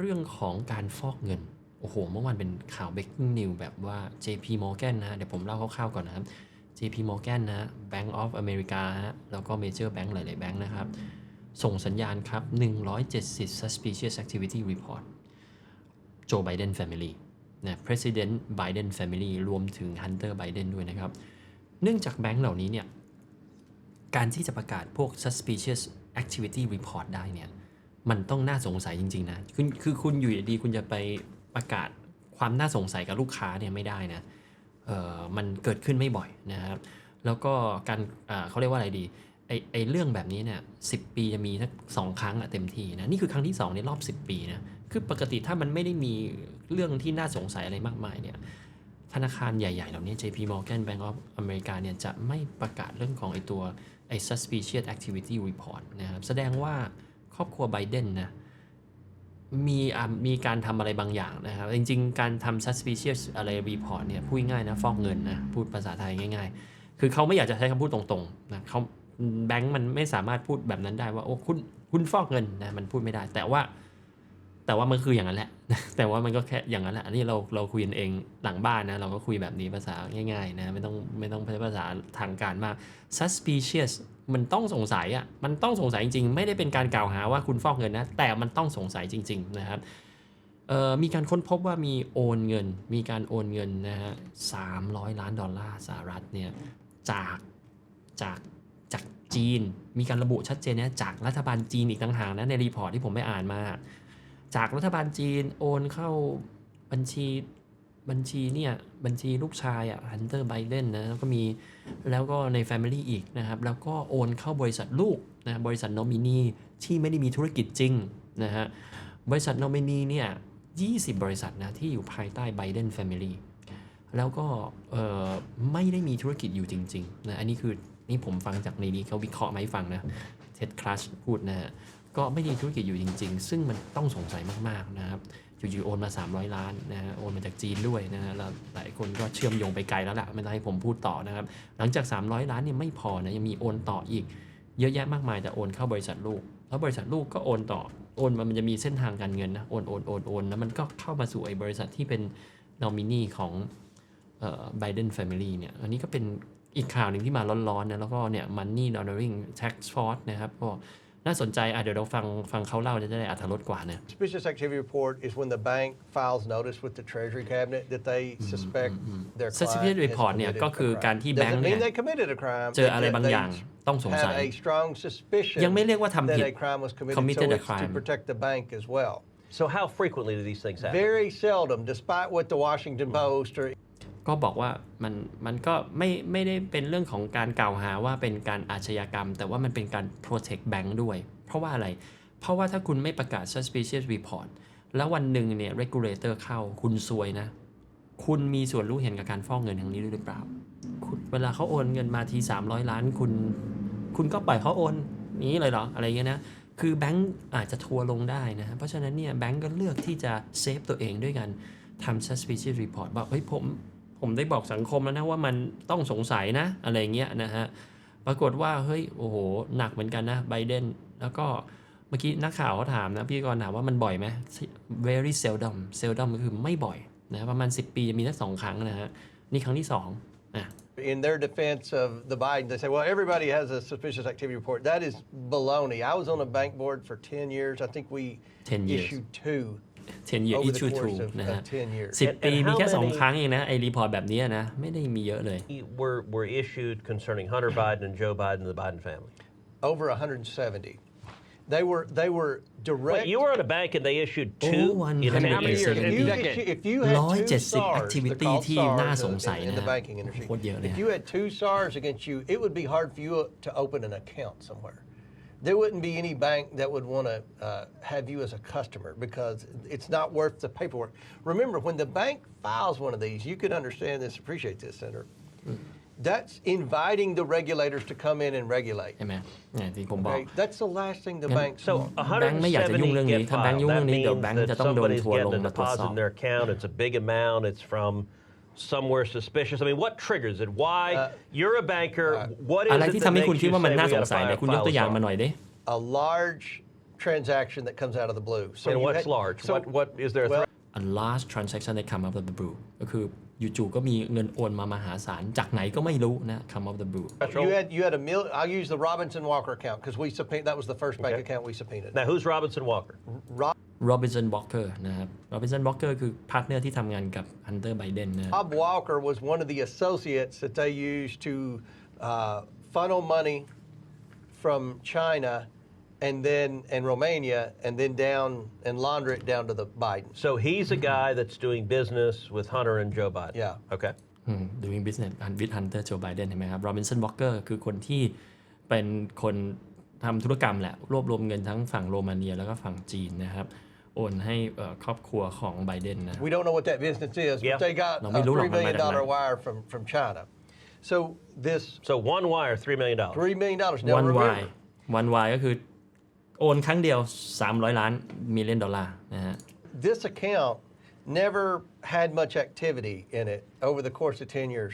เรื่องของการฟอกเงินโอ้โหเมื่อวานเป็นข่าว breaking news แบบว่า JP Morgan นะเดี๋ยวผมเล่าคร่าวๆก่อนนะครับ JP Morgan นะ Bank of America ฮะแล้วก็ Major Bank หลายๆแบงค์นะครับส่งสัญญาณครับ170 suspicious activity report Joe Biden family นะ President Biden family รวมถึง Hunter Biden ด้วยนะครับเนื่องจากแบงค์เหล่านี้เนี่ยการที่จะประกาศพวก suspicious activity report ได้เนี่ยมันต้องน่าสงสัยจริงๆนะคือคุณอยู่ดีคุณจะไปประกาศความน่าสงสัยกับลูกค้าเนี่ยไม่ได้นะมันเกิดขึ้นไม่บ่อยนะครับแล้วก็การเขาเรียกว่าอะไรดีไอเรื่องแบบนี้เนี่ย10 ปีจะมีสัก2 ครั้งอะเต็มที่นะนี่คือครั้งที่2ในรอบ10 ปีนะคือปกติถ้ามันไม่ได้มีเรื่องที่น่าสงสัยอะไรมากมายเนี่ยธนาคารใหญ่ๆเหล่านี้ JP Morgan Bank of America เนี่ยจะไม่ประกาศเรื่องของไอ้ suspicious activity report นะครับแสดงว่าครอบครัวไบเดนนะมีการทำอะไรบางอย่างนะครับจริงๆการทำ suspicious อะไร report เนี่ยพูดง่ายนะฟอกเงินนะพูดภาษาไทยง่ายๆคือเขาไม่อยากจะใช้คำพูดตรงๆนะเขาแบงก์มันไม่สามารถพูดแบบนั้นได้ว่าโอ้คุณฟอกเงินนะมันพูดไม่ได้แต่ว่ามันคืออย่างนั้นแหละแต่ว่ามันก็แค่อย่างนั้นแหละอันนี้เราคุยกันเองหลังบ้านนะเราก็คุยแบบนี้ภาษาง่ายๆนะไม่ต้องใช้ภาษาทางการมาก suspicious มันต้องสงสัยอ่ะมันต้องสงสัยจริงๆไม่ได้เป็นการกล่าวหาว่าคุณฟอกเงินนะแต่มันต้องสงสัยจริงๆนะครับมีการค้นพบว่ามีการโอนเงินนะฮะ$300 ล้านสหรัฐเนี่ยจากจีนมีการระบุชัดเจนนะจากรัฐบาลจีนอีกต่างหากนะในรีพอร์ตที่ผมไปอ่านมาจากรัฐบาลจีนโอนเข้าบัญชีเนี่ยบัญชีลูกชายHunter Biden นะแล้วก็ใน Family อีกนะครับแล้วก็โอนเข้าบริษัทลูกนะบริษัทนอมินีที่ไม่ได้มีธุรกิจจริงนะฮะบริษัทนอมินีเนี่ย20 บริษัทนะที่อยู่ภายใต้ Biden Family แล้วก็ไม่ได้มีธุรกิจอยู่จริงๆนะอันนี้คือนี่ผมฟังจากในนี้เขาวิเคราะห์มาให้ฟังนะเท็ดคลัชพูดนะฮะก็ไม่มีธุรกิจอยู่จริงๆซึ่งมันต้องสงสัยมากๆนะครับอยู่ๆโอนมา$300 ล้านนะฮะโอนมาจากจีนด้วยนะฮะแล้วหลายคนก็เชื่อมโยงไปไกลแล้วล่ะไม่ต้องให้ผมพูดต่อนะครับหลังจาก$300 ล้านเนี่ยไม่พอนะยังมีโอนต่ออีกเยอะแยะมากมายแต่โอนเข้าบริษัทลูกแล้วบริษัทลูกก็โอนต่อโอนมันจะมีเส้นทางการเงินนะโอนแล้วมันก็เข้ามาสู่ไอ้บริษัทที่เป็นนอมินีของBiden Family เนี่ยอันนี้ก็เป็นอีกข่าวหนึ่งที่มาร้อนๆนะแล้วก็เนี่ย Money Laundering Tax Fraud นะครับก็น่าสนใจเดี๋ยวเราฟังเขาเล่าจะได้อรรถรสกว่านะ Suspicious activity report is when the bank files notice with the Treasury Cabinet that they suspect their client Suspicious report เนี่ยก็คือการที่แบงค์เนี่ยเจออะไรบางอย่างต้องสงสัยยังไม่เรียกว่าทำผิด committed a crime to protect the bank as well. So how frequently do these things happen? Very seldom, despite what the Washington Post orก็บอกว่ามันก็ไม่ได้เป็นเรื่องของการกล่าวหาว่าเป็นการอาชญากรรมแต่ว่ามันเป็นการ protect bank ด้วยเพราะว่าอะไรเพราะว่าถ้าคุณไม่ประกาศ suspicious report แล้ววันหนึ่งเนี่ย regulator เข้าคุณซวยนะคุณมีส่วนรู้เห็นกับการฟอกเงินทางนี้หรือเปล่าเวลาเขาโอนเงินมาที$300 ล้านคุณก็ปล่อยเขาโอนนี้เลยเหรออะไรเงี้ยนะคือแบงก์อาจจะทัวร์ลงได้นะเพราะฉะนั้นเนี่ยแบงก์ก็เลือกที่จะเซฟตัวเองด้วยกันทำ suspicious report บอกเฮ้ยผมได้บอกสังคมแล้วนะว่ามันต้องสงสัยนะอะไรเงี้ยนะฮะปรากฏว่าเฮ้ยโอ้โหหนักเหมือนกันนะไบเดนแล้วก็เมื่อกี้นักข่าวเขาถามนะพี่กรณ์ถามว่ามันบ่อยไหม very seldom ก็คือไม่บ่อยนะประมาณ10 ปีจะมีแค่2 ครั้งนะฮะนี่ครั้งที่2นะIn their defense of the Biden, they say, well, everybody has a suspicious activity report. That is baloney. I was on a bank board for 10 years. I think we issued 10 years issue 2นะฮะ10 ปีมีแค่2 ครั้งเองนะไอ้รีพอร์ตแบบนี้นะไม่ได้มีเยอะเลย were issued concerning Hunter Biden and Joe Biden and the Biden family? Over 170. They were direct. Wait, you were at a bank and they issued 2 in how many years? If you had 2 SARs, activity ที่น่าสงสัย in the banking industry. If you had 2 SARs against you, it would be hard for you to open an account somewhere. There wouldn't be any bank that would want to have you as a customer because it's not worth the paperwork. Remember, when the bank files one of these, you could understand this, appreciate this, Senator. That's inviting the regulators to come in and regulate. ใช่ไหมที่ผมบอก That's the last thing the bank. So แบงค์ไม่อยากจะยุ่งเรื่องนี้ถ้าแบงค์ยุ่งเรื่องนี้เดี๋ยวแบงค์จะต้องโดนทัวร์ลงมาตรวจสอบ in their account. It's a big amount. It's from somewhere suspicious. I mean, what triggers it? Why? You're a banker. What is it อะไรที่ทำให้คุณคิดว่ามันน่าสงสัยเนี่ยคุณยกตัวอย่างมาหน่อยดิ A large transaction that comes out of the blue. So And you what's had- large? so- What is there a well, threat? a large transaction that come out of the blue ก็คือจู่ๆก็มีเงินโอนมามหาศาลจากไหนก็ไม่รู้นะ come out of the blue you had I'll use the Robinson Walker account because that was the first bank Okay. account we subpoenaed. Now, who's Robinson Walker? Robinson Walker นะครับ Robinson Walker คือพาร์ทเนอร์ที่ทำงานกับ Hunter Biden นะ Bob Walker was one of the associates that they used to funnel money from China and Romania and then down and launder it down to the Biden. So he's a guy that's doing business with Hunter and Joe Biden. Yeah. Okay. doing business with Hunter Joe Biden เห็นไหมครับ Robinson Walker คือคนที่เป็นคนทำธุรกรรมแหละรวบรวมเงินทั้งฝั่งโรมาเนียแล้วก็ฝั่งจีนนะครับโอนให้ครอบครัวของไบเดนนะ We don't know what that business is, Yeah. but they got a $3 million wire from China. So one wire, $3 million. $3 million. Now one remember, Y ก็คือโอนครั้งเดียว$300 ล้านmillionนะฮะ this account never had much activity in it over the course of 10 years.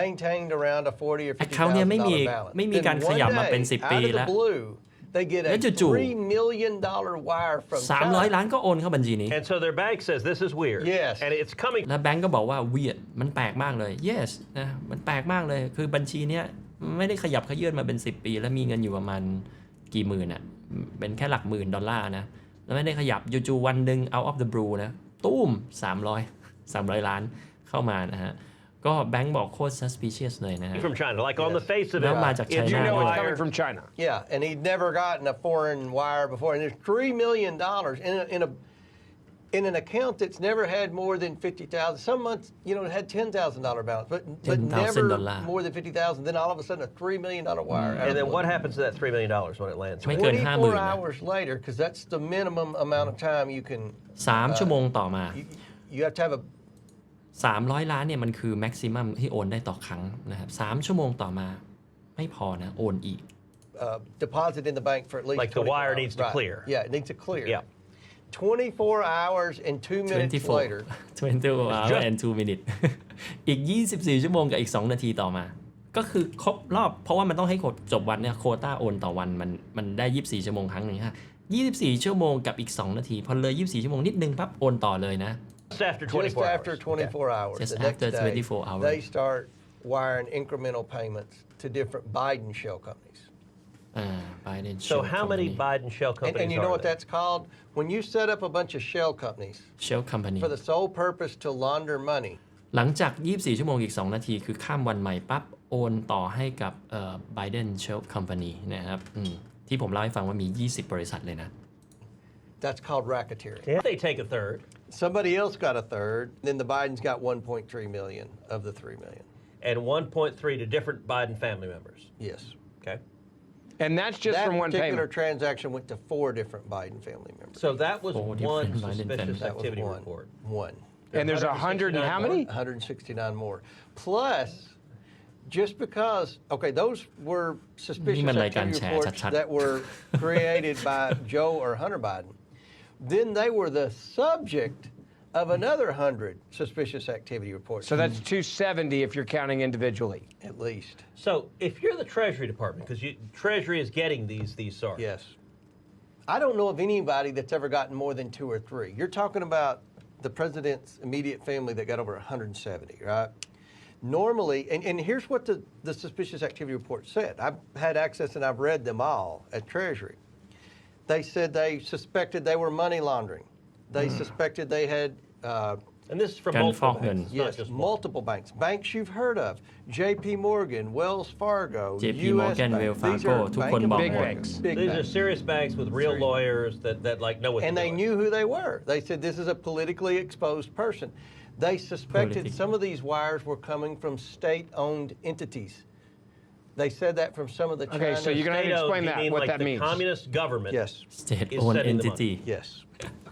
Maintained around a $40,000 or Account เนี่ยไม่มี $50,000 balance. ไม่มีการขยับมาเป็น Then one 10 ปี day, out of แล้ว the blue, they get a แล้วจู่ๆ $3 million wire from 300 China. ล้านก็โอนเข้าบัญชีนี้ And so their bank says this is weird. Yes. And it's coming. แล้วแบงก์ก็บอกว่า weird มันแปลกมากเลย yes นะมันแปลกมากเลยคือบัญชีเนี้ยไม่ได้ขยับขยื่นมาเป็น10 ปีแล้วมีเงินอยู่ประมาณกี่หมื่นอ่ะเป็นแค่หลักหมื่นดอลลาร์นะแล้วไม่ได้ขยับจู่ๆวันหนึ่ง out of the blue นะตุ้ม300 ล้านเข้ามานะฮะก็แบงก์บอกโคตร suspicious เลยนะฮะ From China, like on the face of it. แล้วมาจาก it's China You know Wire. it's coming from China. Yeah, and he'd never gotten a foreign wire before. And there's $3 million in an account that's never had more than 50,000. Some months, it had $10,000 balance, but never $10,000. more than 50,000. Then all of a sudden, a $3 million wire. And then what happens to that $3 million when it lands? ไม่เกิน 50,000 24 นะ hours later, because that's the minimum amount of time you can. 3 ชั่วโมงต่อมา You have to have a 300 ล้านเนี่ยมันคือ maximum ที่โอนได้ต่อครั้งนะครับ3ชั่วโมงต่อมาไม่พอนะโอนอีก deposit in the bank for at least Like the 24 wire hours. needs to Right. clear. Yeah, it needs to clear. Yeah. 24 hours and 2 minutes 24 later. 24 hours and 2 minutes อีก 24 ชั่วโมงกับอีก 2 นาทีต่อมา ก็คือครบรอบเพราะว่ามันต้องให้จบวันเนี่ยโควต้าโอนต่อวันมันได้ 24 ชั่วโมงครั้งหนึ่งฮะ24 ชั่วโมงกับอีก 2 นาที พอเลย 24 ชั่วโมงนิดนึงปั๊บโอนต่อเลยนะ Just after 24 Just after hours. 24 hours. Just the next after day, 24 hours. They start wiring incremental payments to different Biden shell companies. Biden So Shell how many Company Biden shell companies And you know are what there? that's called? When you set up a bunch of shell companies Shell Company for the sole purpose to launder money, หลังจาก 24 ชั่วโมงอีก 2 นาทีคือข้ามวันใหม่ปั๊บโอนต่อให้กับBiden Shell Company นะครับที่ผมเล่าให้ฟังว่ามี 20 บริษัทเลยนะ that's called racketeering. Yeah. They take a third. Somebody else got a third. Then the Bidens got 1.3 million of the 3 million. And 1.3 to different Biden family members. Yes. Okay. And that's just That from one particular payment. transaction went to 4 different Biden family members. So that was Four one different Biden suspicious families. That was activity one. report. One. And there's 100 and how many? 169 more. Plus, just because, okay, those were suspicious นี่มันรายการ activity แชร์ reports ชัดๆ that were created by Joe or Hunter Biden. Then they were the subject of another 100 suspicious activity reports. So that's 270 if you're counting individually. At least. So if you're the Treasury Department, because Treasury is getting these SARs. Yes. I don't know of anybody that's ever gotten more than 2 or 3. You're talking about the president's immediate family that got over 170, right? Normally, and here's what the suspicious activity report said. I've had access and I've read them all at Treasury. They said they suspected they were money laundering. They suspected they had And this is from การฟ multiple อกเงิน banks, not yes, just one. multiple banks. Banks you've heard of. J.P. Morgan, Wells Fargo, JP U.S. Morgan, Bank. Wells These Fargo, are ทุก Bank คน of บอก Big หมด banks. Big These are banks. serious banks with real Serious. lawyers that like know what And they're they doing. knew who they were. They said this is a politically exposed person. They suspected some of these wires were coming from state-owned entities. They said that from some of the Okay, so China- you're gonna have to State-owned, explain you that, mean what like that the means. communist government. Yes, State-owned sending the entity yes.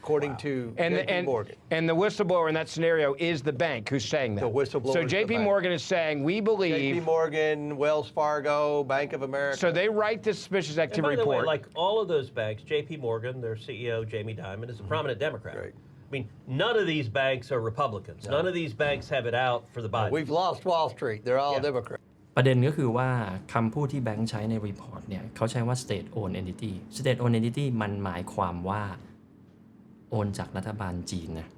According to J.P. Morgan. And the whistleblower in that scenario is the bank who's saying that. The whistleblower So is the J.P. bank. Morgan is saying, we J.P. believe. Morgan, Wells Fargo, Bank of America. So they write this suspicious And activity by the way, report. like all of those banks, J.P. Morgan, their CEO Jamie Dimon is a prominent Democrat. Right. I mean, none of these banks are Republicans. None of these banks have it out for the Biden. We've lost Wall Street. They're all Yeah. Democrats. ประเด็นก็คือว่าคำพูดที่แบงค์ใช้ในรีพอร์ตเนี่ยเขาใช้ว่า state owned entity state owned entity มันหมายความว่าโอนจากรัฐบาลจีนนะ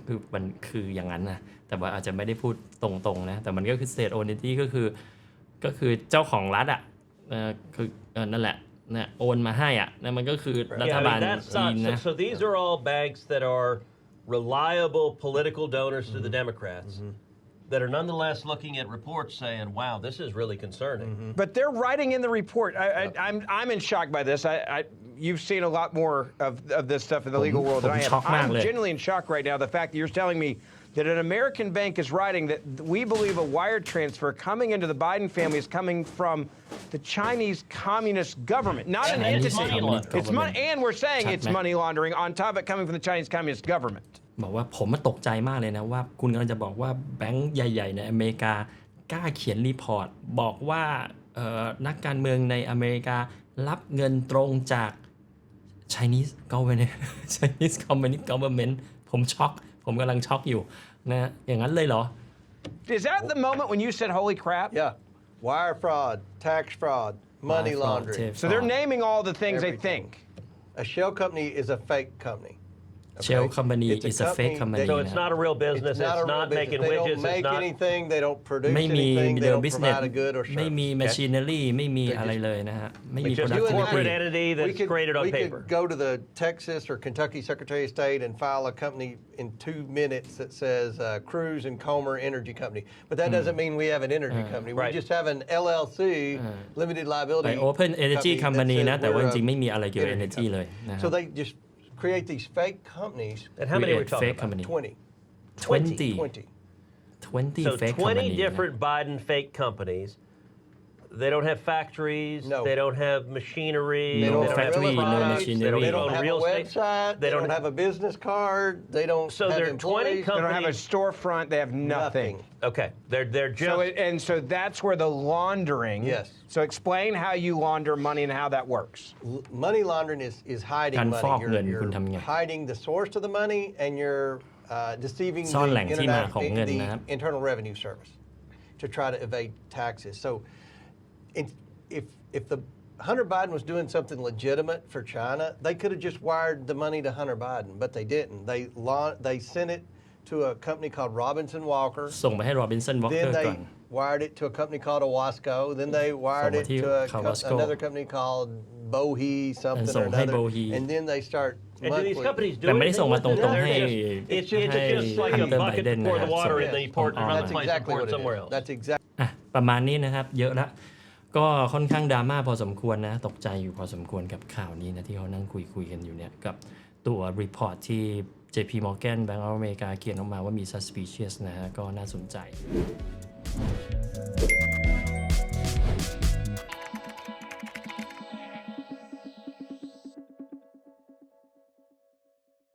คือมันคืออย่างนั้นนะแต่ว่าอาจจะไม่ได้พูดตรงๆนะแต่มันก็คือ state owned entity ก็คือเจ้าของรัฐอ่ะคือนั่นแหละนะโอนมาให้อ่ะนั่นมันก็คือรัฐบาลจีนนะ So these are all banks that are reliable political donors to the Democrats that are nonetheless looking at reports saying, wow, this is really concerning. But they're writing in the report. I'm in shock by this. You've seen a lot more of this stuff in the legal world than I have. I'm genuinely in shock right now. The fact that you're telling me that an American bank is writing that we believe a wire transfer coming into the Biden family is coming from the Chinese Communist government, not an entity. It's money, and we're saying it's money laundering on top of it coming from the Chinese Communist government. บอกว่าผมตกใจมากเลยนะว่าคุณกำลังจะบอกว่าแบงก์ใหญ่ๆในอเมริกากล้าเขียนรีพอร์ตบอกว่านักการเมืองในอเมริการับเงินตรงจาก Chinese government Chinese Communist government ผมช็อกผมกำลังช็อกอยู่นะอย่างนั้นเลยเหรอ Is that the moment when you said holy crap? Yeah. Wire fraud, tax fraud, money laundering. So they're naming all the things they think. A shell company is a fake company. Shell company is a fake company So it's not a real business. It's not making widgets. They don't make anything. They don't produce ไม่มี anything. They don't business provide a good or ไม่ service. มี machinery ไม่มีอะไรเลยนะฮะไม่มี It's just a productivity corporate entity that's created on we paper. could go to the Texas or Kentucky Secretary of State and file a company in 2 minutes that says Cruz and Comer Energy Company. But that doesn't mean we have an energy company. We just have an LLC, limited ไป liability. Open Energy Company that นะ says แต่ว่าจ we're a ริงๆไม่มีอะไรเกี่ยวกับ energy energy เลยนะค So รับ they just create these fake companies. And how many are we Create talking fake about? company 20. 20 20. So fake 20 company นะ different Biden fake companies. They don't have factories. No. They don't have machinery. They don't have factory, real no products, machinery. They don't own have real a estate. website. They don't have a business card. They don't So have there are 20 employees. They don't have a storefront. They have nothing. Okay, they're just. So that's where the laundering. Yes. So explain how you launder money and how that works. Money laundering is hiding การฟอก money. เงินคุณทำไง Hiding the source of the money and you're deceiving ซ่อนแหล่ง the ที่มาของเงิน the นะครับ Internal Revenue Service to try to evade taxes. So if the Hunter Biden was doing something legitimate for China, they could have just wired the money to Hunter Biden, but they didn't. They sent it to a company called Robinson Walker. ส่งไปให้ Robinson Walker Then ก่อน they wired it to a company called Owasco. Then they wired it to Owasco. another company called Bohe something or ส่งให้ another. Bohe. And then they start And do these monthly. companies do แต่ไม่ได้ anything ส่งมา with ต it? รงๆ They're ให้ It's just like a Hunter bucket to Biden pour นะ the water in, ส่ง then you pour it in ออนไล another น์ place and Exactly pour what it it somewhere is. else. That's exactly. ประมาณนี้นะครับเยอะละก็ค่อนข้างดราม่าพอสมควรนะตกใจอยู่พอสมควรกับข่าวนี้นะที่เขานั่งคุยกันอยู่เนี่ยกับตัวรีพอร์ตที่ JP Morgan Bank of America เขียนออกมาว่ามี suspicious นะฮะก็น่าสนใจ